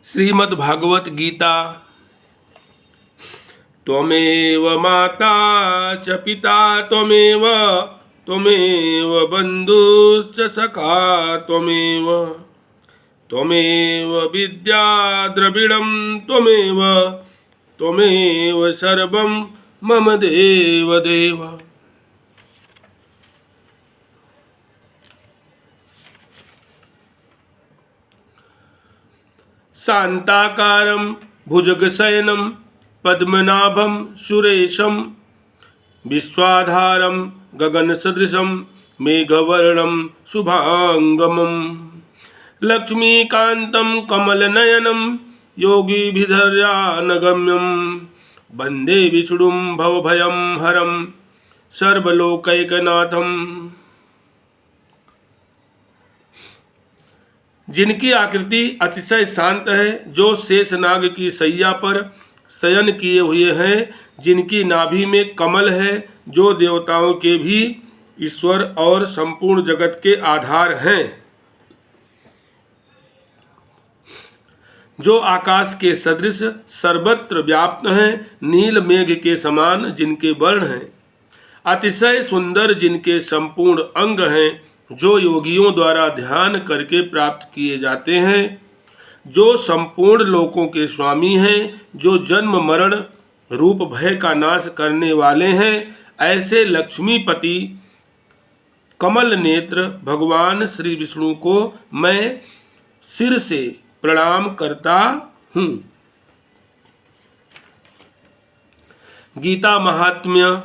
श्रीमद्भागवत गीता। त्वमेव माता च पिता त्वमेव बन्धुश्च सखा त्वमेव विद्या द्रविणं त्वमेव सर्वं मम देव देव। शान्ताकारं भुजगशयनं पद्मनाभं सुरेशं विश्वाधारं गगनसदृशं मेघवर्णं शुभांगमं लक्ष्मीकान्तं कमलनयनं योगिभिर्ध्यानगम्यं वन्दे विष्णुं भवभयं हरं सर्वलोकैकनाथं। जिनकी आकृति अतिशय शांत है, जो शेषनाग की शैया पर शयन किए हुए हैं, जिनकी नाभि में कमल है, जो देवताओं के भी ईश्वर और संपूर्ण जगत के आधार हैं, जो आकाश के सदृश सर्वत्र व्याप्त हैं, नील मेघ के समान जिनके वर्ण हैं, अतिशय सुंदर जिनके संपूर्ण अंग हैं, जो योगियों द्वारा ध्यान करके प्राप्त किए जाते हैं, जो संपूर्ण लोकों के स्वामी हैं, जो जन्म मरण रूप भय का नाश करने वाले हैं, ऐसे लक्ष्मीपति कमल नेत्र भगवान श्री विष्णु को मैं सिर से प्रणाम करता हूँ। गीता महात्म्य।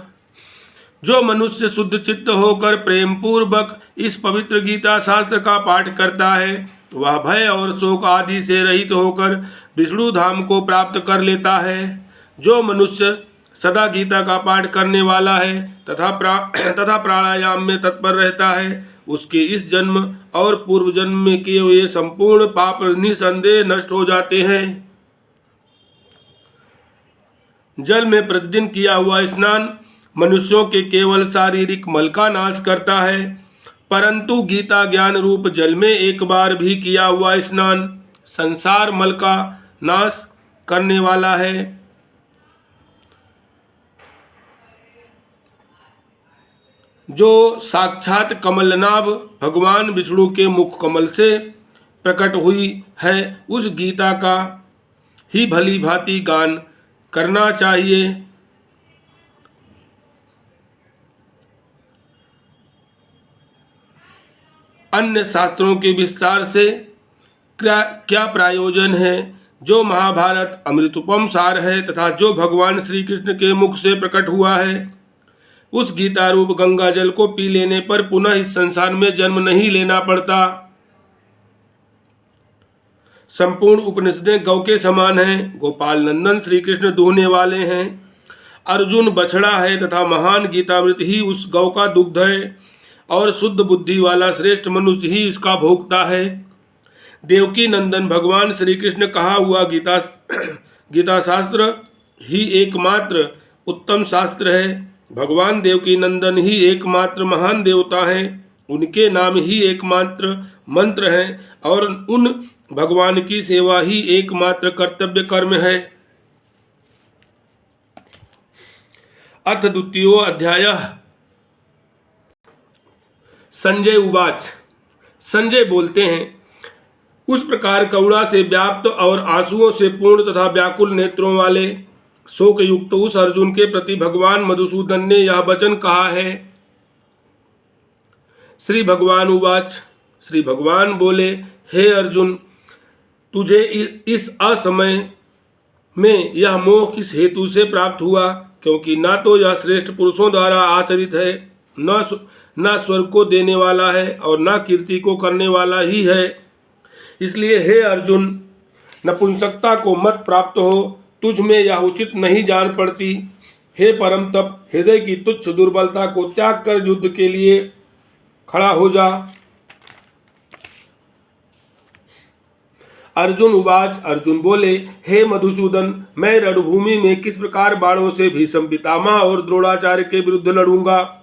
जो मनुष्य शुद्ध चित्त होकर प्रेम पूर्वक इस पवित्र गीता शास्त्र का पाठ करता है, वह भय और शोक आदि से रहित होकर विष्णु धाम को प्राप्त कर लेता है। जो मनुष्य सदा गीता का पाठ करने वाला है तथा प्राणायाम में तत्पर रहता है, उसके इस जन्म और पूर्व जन्म में किए हुए संपूर्ण पाप निसंदेह नष्ट हो जाते हैं। जल में प्रतिदिन किया हुआ स्नान मनुष्यों के केवल शारीरिक मल का नाश करता है, परंतु गीता ज्ञान रूप जल में एक बार भी किया हुआ स्नान संसार मल का नाश करने वाला है। जो साक्षात कमलनाभ भगवान विष्णु के मुख कमल से प्रकट हुई है, उस गीता का ही भली भांति गान करना चाहिए। अन्य शास्त्रों के विस्तार से क्या प्रयोजन है। जो महाभारत अमृतोपम सार है तथा जो भगवान श्री कृष्ण के मुख से प्रकट हुआ है, उस गीता रूप गंगा जल को पी लेने पर पुनः इस संसार में जन्म नहीं लेना पड़ता। संपूर्ण उपनिषदें गौ के समान हैं। गोपाल नंदन श्री कृष्ण दूहने वाले हैं। अर्जुन बछड़ा है तथा महान गीतामृत ही उस गौ का दुग्ध है, और शुद्ध बुद्धि वाला श्रेष्ठ मनुष्य ही इसका भोक्ता है। देवकी नंदन भगवान श्री कृष्ण कहा हुआ गीता शास्त्र ही एकमात्र उत्तम शास्त्र है। भगवान देवकी नंदन ही एकमात्र महान देवता हैं। उनके नाम ही एकमात्र मंत्र हैं, और उन भगवान की सेवा ही एकमात्र कर्तव्य कर्म है। अथ द्वितीयो अध्यायः। संजय उवाच। संजय बोलते हैं, उस प्रकार करुणा से व्याप्त और आंसुओं से पूर्ण तथा व्याकुल नेत्रों वाले शोक युक्त उस अर्जुन के प्रति भगवान मधुसूदन ने यह वचन कहा है। श्री भगवान उवाच। श्री भगवान बोले, हे अर्जुन, तुझे इस असमय में यह मोह किस हेतु से प्राप्त हुआ, क्योंकि ना तो यह श्रेष्ठ पुरुषों द्वारा आचरित है, न स्वर्ग को देने वाला है, और न कीर्ति को करने वाला ही है। इसलिए हे अर्जुन, नपुंसकता को मत प्राप्त हो, तुझ में यह उचित नहीं जान पड़ती। हे परम तप, हृदय की तुच्छ दुर्बलता को त्याग कर युद्ध के लिए खड़ा हो जा। अर्जुन उवाच। अर्जुन बोले, हे मधुसूदन, मैं रणभूमि में किस प्रकार बाणों से भीष्म पितामह और द्रोणाचार्य के विरुद्ध लड़ूंगा,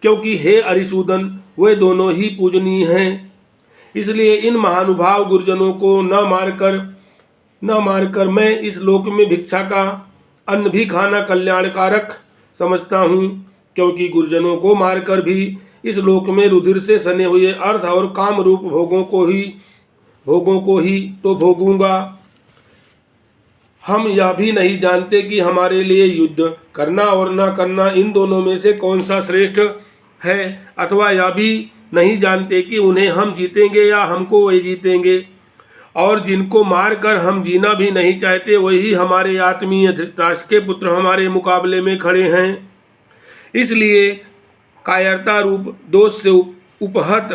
क्योंकि हे अरिसूदन, वे दोनों ही पूजनीय हैं। इसलिए इन महानुभाव गुरुजनों को न मारकर न मारकर मैं इस लोक में भिक्षा का अन्न भी खाना कल्याणकारक समझता हूँ, क्योंकि गुरुजनों को मारकर भी इस लोक में रुधिर से सने हुए अर्थ और काम रूप भोगों को ही तो भोगूंगा। हम यह भी नहीं जानते कि हमारे लिए युद्ध करना और न करना इन दोनों में से कौन सा श्रेष्ठ है, अथवा यह भी नहीं जानते कि उन्हें हम जीतेंगे या हमको वही जीतेंगे। और जिनको मारकर हम जीना भी नहीं चाहते वही हमारे आत्मीय धृतराष्ट्र के पुत्र हमारे मुकाबले में खड़े हैं। इसलिए कायरता रूप दोष से उपहत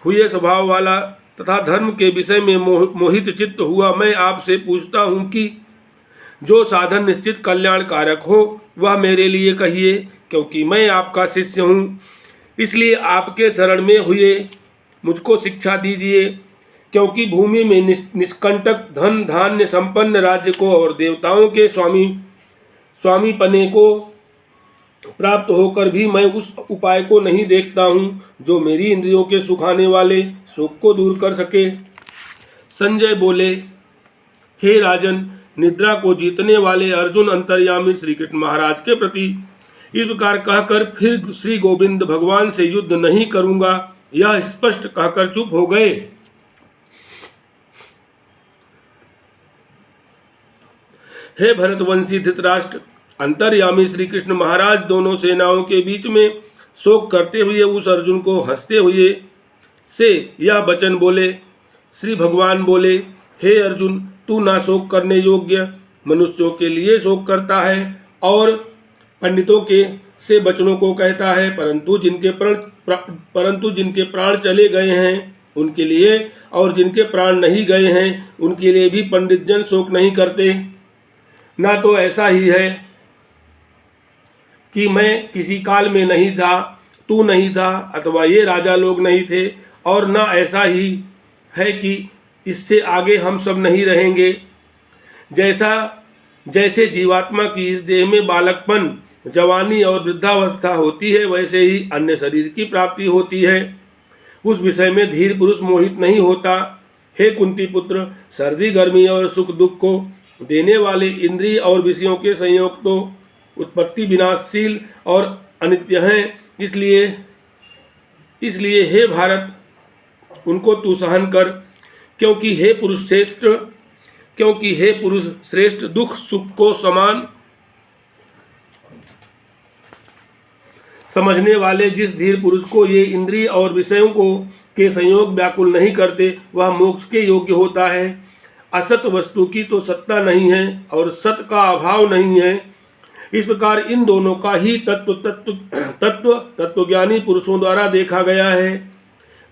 हुए स्वभाव वाला तथा धर्म के विषय में मोहित चित्त हुआ मैं आपसे पूछता हूँ कि जो साधन निश्चित कल्याणकारक हो वह मेरे लिए कहिए, क्योंकि मैं आपका शिष्य हूँ। इसलिए आपके शरण में हुए मुझको शिक्षा दीजिए, क्योंकि भूमि में निष्कंटक धन धान्य संपन्न राज्य को और देवताओं के स्वामी पने को प्राप्त होकर भी मैं उस उपाय को नहीं देखता हूँ जो मेरी इंद्रियों के सुखाने वाले शोक को दूर कर सके। संजय बोले, हे राजन, निद्रा को जीतने वाले अर्जुन अंतर्यामी श्री कृष्ण महाराज के प्रति इस प्रकार कहकर फिर श्री गोविंद भगवान से युद्ध नहीं करूंगा यह स्पष्ट कहकर चुप हो गए। हे भरतवंशी धृतराष्ट्र, अंतर्यामी श्री कृष्ण महाराज दोनों सेनाओं के बीच में शोक करते हुए उस अर्जुन को हंसते हुए से यह वचन बोले। श्री भगवान बोले, हे अर्जुन, तू ना शोक करने योग्य मनुष्यों के लिए शोक करता है और पंडितों के से वचनों को कहता है, परंतु जिनके प्राण चले गए हैं उनके लिए और जिनके प्राण नहीं गए हैं उनके लिए भी पंडित जन शोक नहीं करते। ना तो ऐसा ही है कि मैं किसी काल में नहीं था, तू नहीं था, अथवा ये राजा लोग नहीं थे, और ना ऐसा ही है कि इससे आगे हम सब नहीं रहेंगे। जैसे जीवात्मा की इस देह में बालकपन, जवानी और वृद्धावस्था होती है, वैसे ही अन्य शरीर की प्राप्ति होती है। उस विषय में धीर पुरुष मोहित नहीं होता। हे कुंती पुत्र, सर्दी गर्मी और सुख दुख को देने वाले इंद्रिय और विषयों के संयोग तो उत्पत्ति विनाशशील और अनित्य हैं। इसलिए हे भारत, उनको तू सहन कर, क्योंकि हे पुरुष श्रेष्ठ दुख सुख को समान समझने वाले जिस धीर पुरुष को ये इंद्रिय और विषयों को के संयोग व्याकुल नहीं करते वह मोक्ष के योग्य होता है। असत वस्तु की तो सत्ता नहीं है और सत का अभाव नहीं है। इस प्रकार इन दोनों का ही तत्वज्ञानी पुरुषों द्वारा देखा गया है।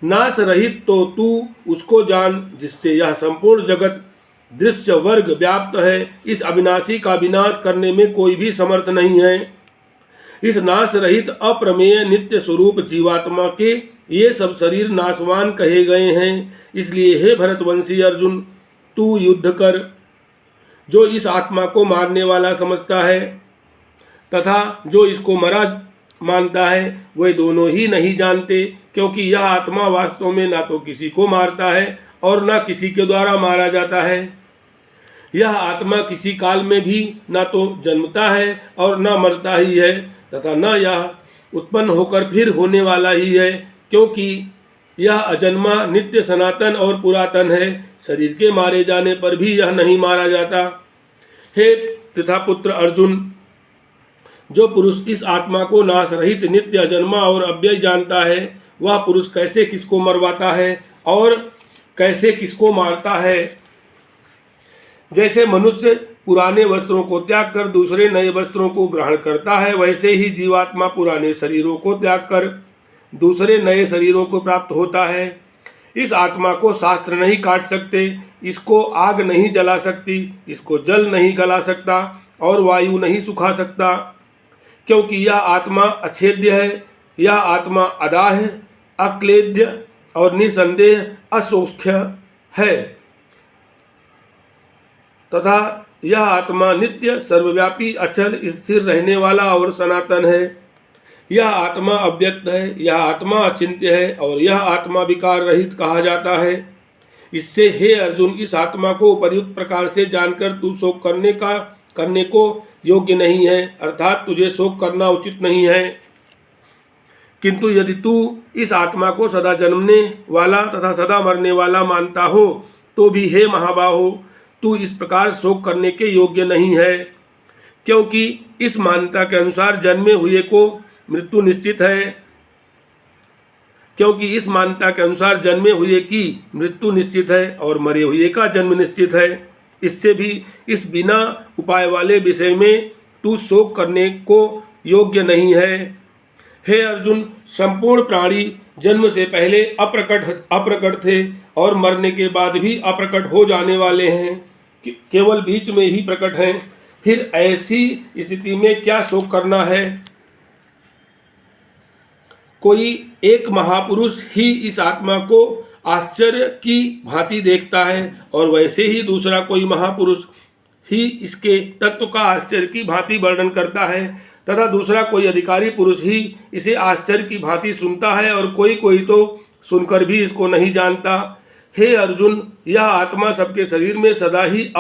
नाश रहित तो तू उसको जान जिससे यह संपूर्ण जगत दृश्य वर्ग व्याप्त है। इस अविनाशी का विनाश करने में कोई भी समर्थ नहीं है। इस नाश रहित अप्रमेय नित्य स्वरूप जीवात्मा के ये सब शरीर नाशवान कहे गए हैं। इसलिए हे भरतवंशी अर्जुन, तू युद्ध कर। जो इस आत्मा को मारने वाला समझता है तथा जो इसको मरा मानता है वे दोनों ही नहीं जानते, क्योंकि यह आत्मा वास्तव में ना तो किसी को मारता है और ना किसी के द्वारा मारा जाता है। यह आत्मा किसी काल में भी ना तो जन्मता है और ना मरता ही है, तथा न यह उत्पन्न होकर फिर होने वाला ही है, क्योंकि यह अजन्मा नित्य सनातन और पुरातन है। शरीर के मारे जाने पर भी यह नहीं मारा जाता। हे पृथापुत्र अर्जुन, जो पुरुष इस आत्मा को नाश रहित नित्य अजन्मा और अव्यय जानता है वह पुरुष कैसे किसको मरवाता है और कैसे किसको मारता है। जैसे मनुष्य पुराने वस्त्रों को त्याग कर दूसरे नए वस्त्रों को ग्रहण करता है, वैसे ही जीवात्मा पुराने शरीरों को त्याग कर दूसरे नए शरीरों को प्राप्त होता है। इस आत्मा को शास्त्र नहीं काट सकते, इसको आग नहीं जला सकती, इसको जल नहीं गला सकता और वायु नहीं सुखा सकता, क्योंकि यह आत्मा अछेद्य है। यह आत्मा अदाह, अक्लेद्य और निसंदेह असौख्य है तथा यह आत्मा नित्य सर्वव्यापी अचल स्थिर रहने वाला और सनातन है। यह आत्मा अव्यक्त है, यह आत्मा अचिंत्य है और यह आत्मा विकार रहित कहा जाता है। इससे हे अर्जुन, इस आत्मा को उपयुक्त प्रकार से जानकर तू शोक करने को योग्य नहीं है, अर्थात तुझे शोक करना उचित नहीं है। किंतु यदि तू इस आत्मा को सदा जन्मने वाला तथा सदा मरने वाला मानता हो तो भी हे महाबाहो, तू इस प्रकार शोक करने के योग्य नहीं है, क्योंकि इस मान्यता के अनुसार जन्मे हुए को मृत्यु निश्चित है। क्योंकि इस मान्यता के अनुसार जन्मे हुए की मृत्यु निश्चित है और मरे हुए का जन्म निश्चित है। इससे भी इस बिना उपाय वाले विषय में तू शोक करने को योग्य नहीं है। हे अर्जुन, संपूर्ण प्राणी जन्म से पहले अप्रकट थे और मरने के बाद भी अप्रकट हो जाने वाले हैं, केवल बीच में ही प्रकट हैं। फिर ऐसी स्थिति में क्या शोक करना है? कोई एक महापुरुष ही इस आत्मा को आश्चर्य की भांति देखता है और वैसे ही दूसरा कोई महापुरुष ही इसके तत्व का आश्चर्य की भांति वर्णन करता है, तथा दूसरा कोई अधिकारी पुरुष ही इसे आश्चर्य की भांति सुनता है और कोई कोई तो सुनकर भी इसको नहीं जानता। हे अर्जुन, यह आत्मा सबके शरीर में सदा ही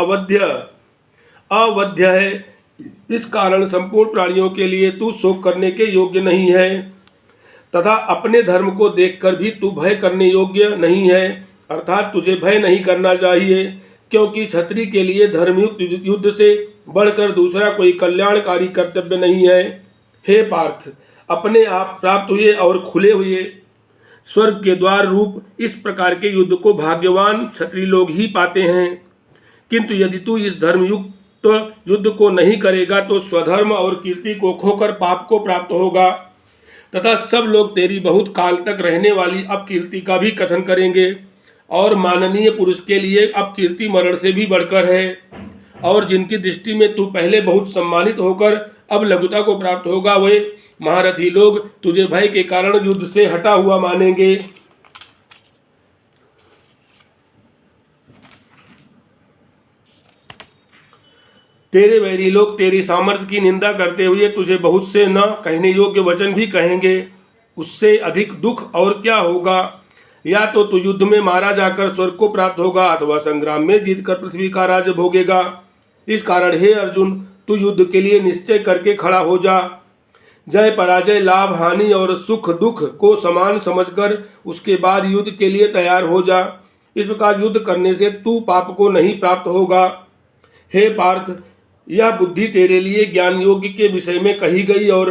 अवध्य है। इस कारण संपूर्ण प्राणियों के लिए तू शोक करने के योग्य नहीं है, तथा अपने धर्म को देखकर भी तू भय करने योग्य नहीं है, अर्थात तुझे भय नहीं करना चाहिए, क्योंकि क्षत्रिय के लिए धर्मयुक्त युद्ध से बढ़कर दूसरा कोई कल्याणकारी कर्तव्य नहीं है। हे पार्थ, अपने आप प्राप्त हुए और खुले हुए स्वर्ग के द्वार रूप इस प्रकार के युद्ध को भाग्यवान क्षत्रिय लोग ही पाते हैं। किंतु यदि तू इस धर्मयुक्त युद्ध को नहीं करेगा तो स्वधर्म और कीर्ति को खोकर पाप को प्राप्त होगा, तथा सब लोग तेरी बहुत काल तक रहने वाली अपकीर्ति का भी कथन करेंगे। और माननीय पुरुष के लिए अपकीर्ति मरण से भी बढ़कर है, और जिनकी दृष्टि में तू पहले बहुत सम्मानित होकर अब लघुता को प्राप्त होगा, वे महारथी लोग तुझे भय के कारण युद्ध से हटा हुआ मानेंगे। तेरे वैरी लोग तेरी सामर्थ्य की निंदा करते हुए तुझे बहुत से न कहने योग्य वचन भी कहेंगे। उससे अधिक दुख और क्या होगा? या तो तू युद्ध में मारा जाकर स्वर्ग को प्राप्त होगा अथवा संग्राम में जीतकर पृथ्वी का राज्य भोगेगा। इस कारण हे अर्जुन, तू युद्ध के लिए निश्चय करके खड़ा हो जा। जय पराजय, लाभ हानि और सुख दुख को समान समझकर उसके बाद युद्ध के लिए तैयार हो जा। इस प्रकार युद्ध करने से तू पाप को नहीं प्राप्त होगा। हे पार्थ, यह बुद्धि तेरे लिए ज्ञान योग के विषय में कही गई और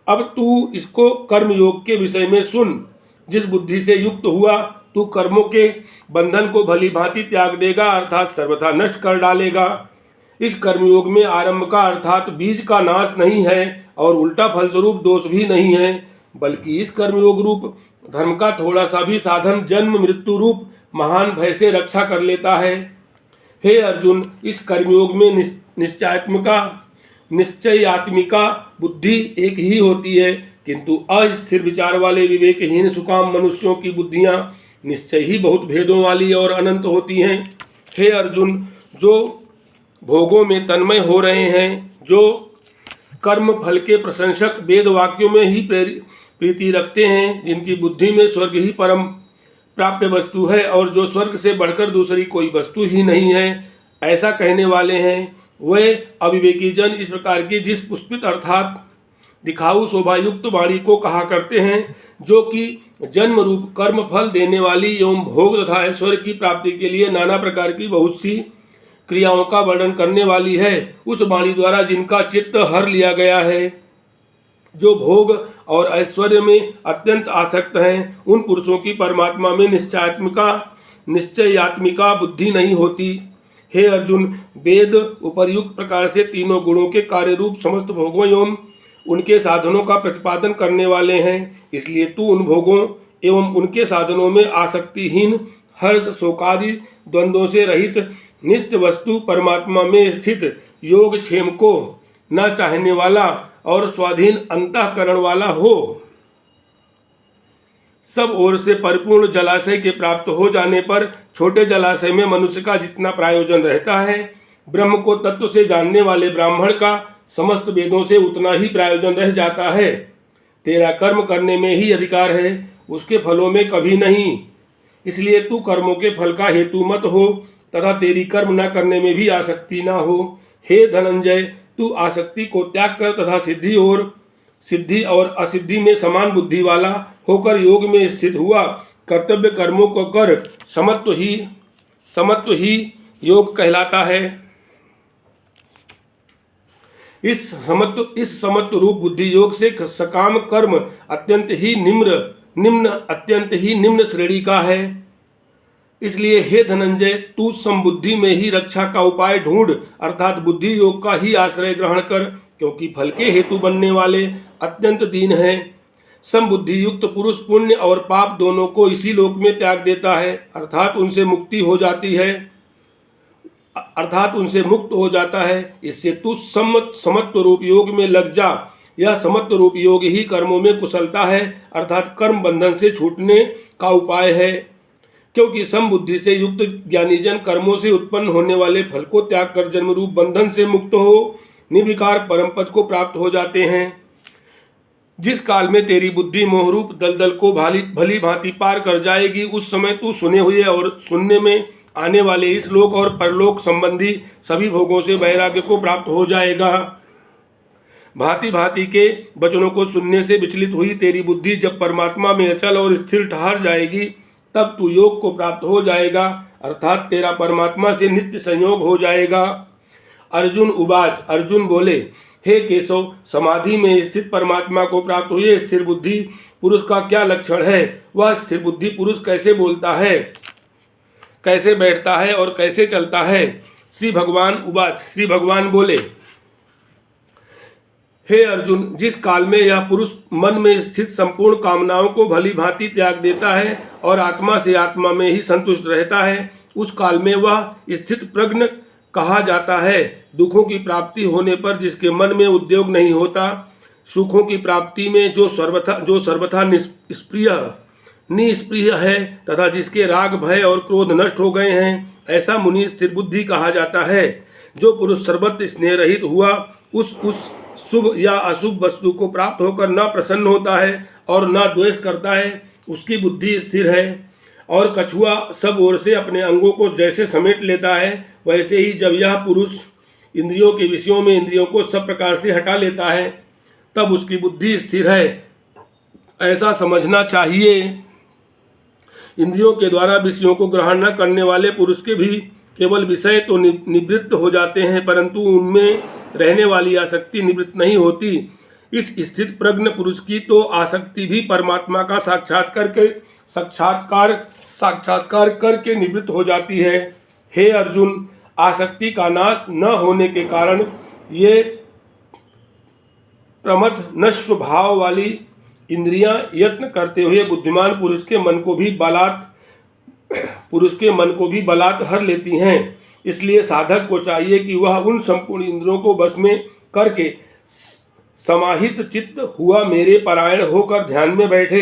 अब तू इसको कर्म योग के विषय में सुन। जिस बुद्धि से युक्त हुआ तू कर्मों के बंधन को भली भांति त्याग देगा, अर्थात सर्वथा नष्ट कर डालेगा। इस कर्मयोग में आरंभ का अर्थात बीज का नाश नहीं है और उल्टा फलस्वरूप दोष भी नहीं है, बल्कि इस कर्मयोग रूप धर्म का थोड़ा सा भी साधन जन्म मृत्यु रूप महान भय से रक्षा कर लेता है। हे अर्जुन, इस कर्मयोग में निश्चयात्मिका बुद्धि एक ही होती है, किंतु अस्थिर विचार वाले विवेकहीन सुकाम मनुष्यों की बुद्धियां निश्चय ही बहुत भेदों वाली और अनंत होती हैं। हे अर्जुन, जो भोगों में तन्मय हो रहे हैं, जो कर्म फल के प्रशंसक वेद वाक्यों में ही प्रीति रखते हैं, जिनकी बुद्धि में स्वर्ग ही परम प्राप्य वस्तु है और जो स्वर्ग से बढ़कर दूसरी कोई वस्तु ही नहीं है, ऐसा कहने वाले हैं, वे अविवेकी जन इस प्रकार की जिस पुष्पित अर्थात दिखाऊ शोभायुक्त वाणी को कहा करते हैं, जो कि जन्म रूप कर्म फल देने वाली एवं भोग तथा ऐश्वर्य की प्राप्ति के लिए नाना प्रकार की बहुत सी क्रियाओं का वर्णन करने वाली है, उस वाणी द्वारा जिनका चित्त हर लिया गया है, जो भोग और ऐश्वर्य में अत्यंत आसक्त हैं, उन पुरुषों की परमात्मा में निश्चयात्मिका बुद्धि नहीं होती। हे अर्जुन, वेद उपर्युक्त प्रकार से तीनों गुणों के कार्य रूप समस्त भोगों एवं उनके साधनों का प्रतिपादन करने वाले हैं, इसलिए तू उन भोगों एवं उनके साधनों में आसक्तिहीन, हर्ष शोकादि द्वंद्वों से रहित नित्य वस्तु परमात्मा में स्थित योग क्षेम को न चाहने वाला और स्वाधीन अंतःकरण वाला हो। सब ओर से परिपूर्ण जलाशय के प्राप्त हो जाने पर छोटे जलाशय में मनुष्य का जितना प्रयोजन रहता है, ब्रह्म को तत्व से जानने वाले ब्राह्मण का समस्त वेदों से उतना ही प्रयोजन रह जाता है। तेरा कर्म करने में ही अधिकार है, उसके फलों में कभी नहीं। इसलिए तू कर्मों के फल का हेतु मत हो तथा तेरी कर्म न करने में भी आसक्ति न हो। हे धनंजय, तू आसक्ति को त्याग कर तथा सिद्धि और असिद्धि में समान बुद्धि वाला होकर योग में स्थित हुआ। कर्तव्य कर्मों को कर समत्व ही योग कहलाता है। इस समत्व रूप बुद्धि योग से सकाम कर्म अत्यंत ही निम्न श्रेणी का है। इसलिए हे धनंजय, तू समबुद्धि में ही रक्षा का उपाय ढूंढ, अर्थात बुद्धि योग का ही आश्रय ग्रहण कर, क्योंकि फल के हेतु बनने वाले अत्यंत दीन है। समबुद्धि युक्त पुरुष पुण्य और पाप दोनों को इसी लोक में त्याग देता है, अर्थात उनसे मुक्त हो जाता है। इससे तू समत्व रूप योग में लग जा। यह समत्व रूप योग ही कर्मों में कुशलता है, अर्थात कर्म बंधन से छूटने का उपाय है। क्योंकि समबुद्धि से युक्त ज्ञानीजन कर्मों से उत्पन्न होने वाले फल को त्याग कर जन्म रूप बंधन से मुक्त हो निर्विकार परम पद को प्राप्त हो जाते हैं। जिस काल में तेरी बुद्धि मोहरूप दलदल को भली भांति पार कर जाएगी, उस समय तू सुने हुए और सुनने में आने वाले इस लोक और परलोक संबंधी सभी भोगों से वैराग्य को प्राप्त हो जाएगा। भांति भांति के वचनों को सुनने से विचलित हुई तेरी बुद्धि जब परमात्मा में अचल और स्थिर ठहर जाएगी, तब तू योग को प्राप्त हो जाएगा, अर्थात तेरा परमात्मा से नित्य संयोग हो जाएगा। अर्जुन उवाच, अर्जुन बोले, हे केशव, समाधि में स्थित परमात्मा को प्राप्त हुए स्थिर बुद्धि पुरुष का क्या लक्षण है? वह स्थिर बुद्धि पुरुष कैसे बोलता है, कैसे बैठता है और कैसे चलता है? श्री भगवान उवाच, श्री भगवान बोले, हे अर्जुन, जिस काल में यह पुरुष मन में स्थित संपूर्ण कामनाओं को भली भांति त्याग देता है और आत्मा से आत्मा में ही संतुष्ट रहता है, उस काल में वह स्थित प्रज्ञ कहा जाता है। दुखों की प्राप्ति होने पर जिसके मन में उद्योग नहीं होता, सुखों की प्राप्ति में जो सर्वथा निष्प्रिय है तथा जिसके राग भय और क्रोध नष्ट हो गए हैं, ऐसा मुनि स्थिर बुद्धि कहा जाता है। जो पुरुष सर्वत्र स्नेह रहित हुआ उस शुभ या अशुभ वस्तु को प्राप्त होकर न प्रसन्न होता है और न द्वेष करता है, उसकी बुद्धि स्थिर है। और कछुआ सब ओर से अपने अंगों को जैसे समेट लेता है, वैसे ही जब यह पुरुष इंद्रियों के विषयों में इंद्रियों को सब प्रकार से हटा लेता है, तब उसकी बुद्धि स्थिर है, ऐसा समझना चाहिए। इंद्रियों के द्वारा विषयों को ग्रहण न करने वाले पुरुष के भी केवल विषय तो निवृत्त हो जाते हैं, परंतु उनमें रहने वाली आसक्ति निवृत्त नहीं होती। इस स्थित प्रज्ञ पुरुष की तो आसक्ति भी परमात्मा का साक्षात्कार करके निवृत्त हो जाती है। हे अर्जुन, आसक्ति का नाश न होने के कारण ये प्रमथ नश्व भाव वाली इंद्रियां यत्न करते हुए बुद्धिमान पुरुष के मन को भी बलात् हर लेती हैं। इसलिए साधक को चाहिए कि वह उन संपूर्ण इंद्रियों को वश में करके समाहित चित्त हुआ मेरे परायण होकर ध्यान में बैठे,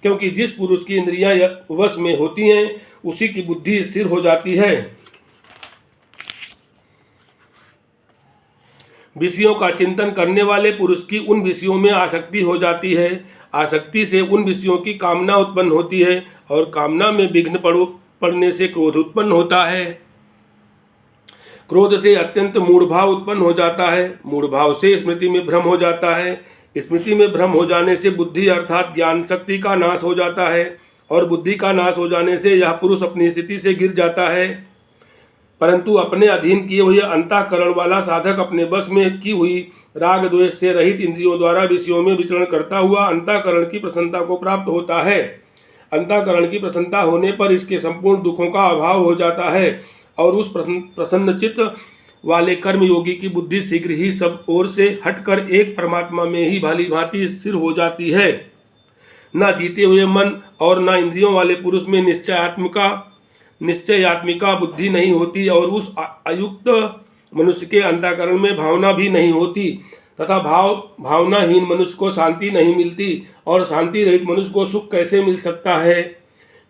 क्योंकि जिस पुरुष की इंद्रियां वश में होती हैं उसी की बुद्धि स्थिर हो जाती है। विषयों का चिंतन करने वाले पुरुष की उन विषयों में आसक्ति हो जाती है। आसक्ति से उन विषयों की कामना उत्पन्न होती है और कामना में विघ्न पड़ने से क्रोध उत्पन्न होता है। क्रोध से अत्यंत मूढ़भाव उत्पन्न हो जाता है। मूढ़भाव से स्मृति में भ्रम हो जाता है। स्मृति में भ्रम हो जाने से बुद्धि अर्थात ज्ञान शक्ति का नाश हो जाता है और बुद्धि का नाश हो जाने से यह पुरुष अपनी स्थिति से गिर जाता है। परंतु अपने अधीन किए हुए अंतःकरण वाला साधक अपने बस में की हुई राग द्वेष से रहित इंद्रियों द्वारा विषयों में विचरण करता हुआ अंतःकरण की प्रसन्नता को प्राप्त होता है। अंतःकरण की प्रसन्नता होने पर इसके संपूर्ण दुखों का अभाव हो जाता है और उस प्रसन्न चित्त वाले कर्मयोगी की बुद्धि शीघ्र ही सब ओर से हटकर एक परमात्मा में ही भाली भांति स्थिर हो जाती है। न जीते हुए मन और न इंद्रियों वाले पुरुष में निश्चयात्मिका बुद्धि नहीं होती और उस अयुक्त मनुष्य के अंतःकरण में भावना भी नहीं होती तथा भावनाहीन मनुष्य को शांति नहीं मिलती और शांति रहित मनुष्य को सुख कैसे मिल सकता है?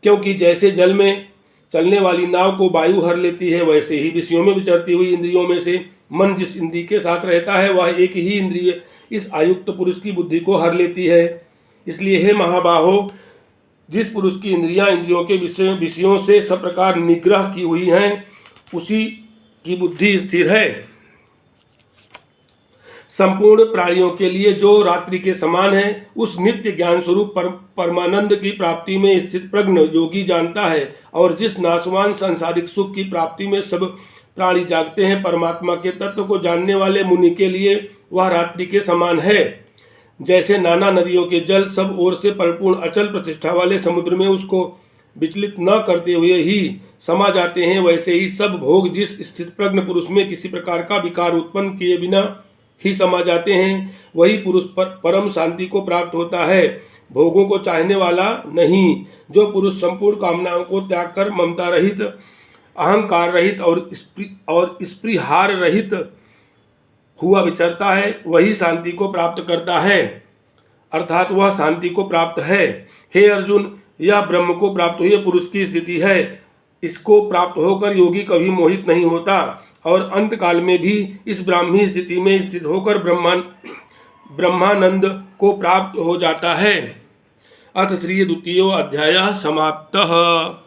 क्योंकि जैसे जल में चलने वाली नाव को वायु हर लेती है, वैसे ही विषयों में विचरती हुई इंद्रियों में से मन जिस इंद्रिय के साथ रहता है वह एक ही इंद्रिय इस आयुक्त पुरुष की बुद्धि को हर लेती है। इसलिए हे महाबाहो, जिस पुरुष की इंद्रियां इंद्रियों के विषयों से सब प्रकार निग्रह की हुई हैं, उसी की बुद्धि स्थिर है। संपूर्ण प्राणियों के लिए जो रात्रि के समान है, उस नित्य ज्ञान स्वरूप परमानंद की प्राप्ति में स्थित प्रज्ञ योगी जानता है। और जिस नाशवान सांसारिक सुख की प्राप्ति में सब प्राणी जागते हैं, परमात्मा के तत्व को जानने वाले मुनि के लिए वह रात्रि के समान है। जैसे नाना नदियों के जल सब ओर से परिपूर्ण अचल प्रतिष्ठा वाले समुद्र में उसको विचलित न करते हुए ही समा जाते हैं, वैसे ही सब भोग जिस स्थित प्रज्ञ पुरुष में किसी प्रकार का विकार उत्पन्न किए बिना ही समा जाते हैं, वही पुरुष परम शांति को प्राप्त होता है, भोगों को चाहने वाला नहीं। जो पुरुष संपूर्ण कामनाओं को त्याग कर ममता रहित, अहंकार रहित और स्पृहार रहित हुआ विचरता है, वही शांति को प्राप्त करता है, अर्थात वह शांति को प्राप्त है। हे अर्जुन, यह ब्रह्म को प्राप्त हुए पुरुष की स्थिति है। इसको प्राप्त होकर योगी कभी मोहित नहीं होता और अंत काल में भी इस ब्राह्मी स्थिति में स्थित होकर ब्रह्मानंद को प्राप्त हो जाता है। अथ श्री द्वितीयो अध्यायः समाप्तः।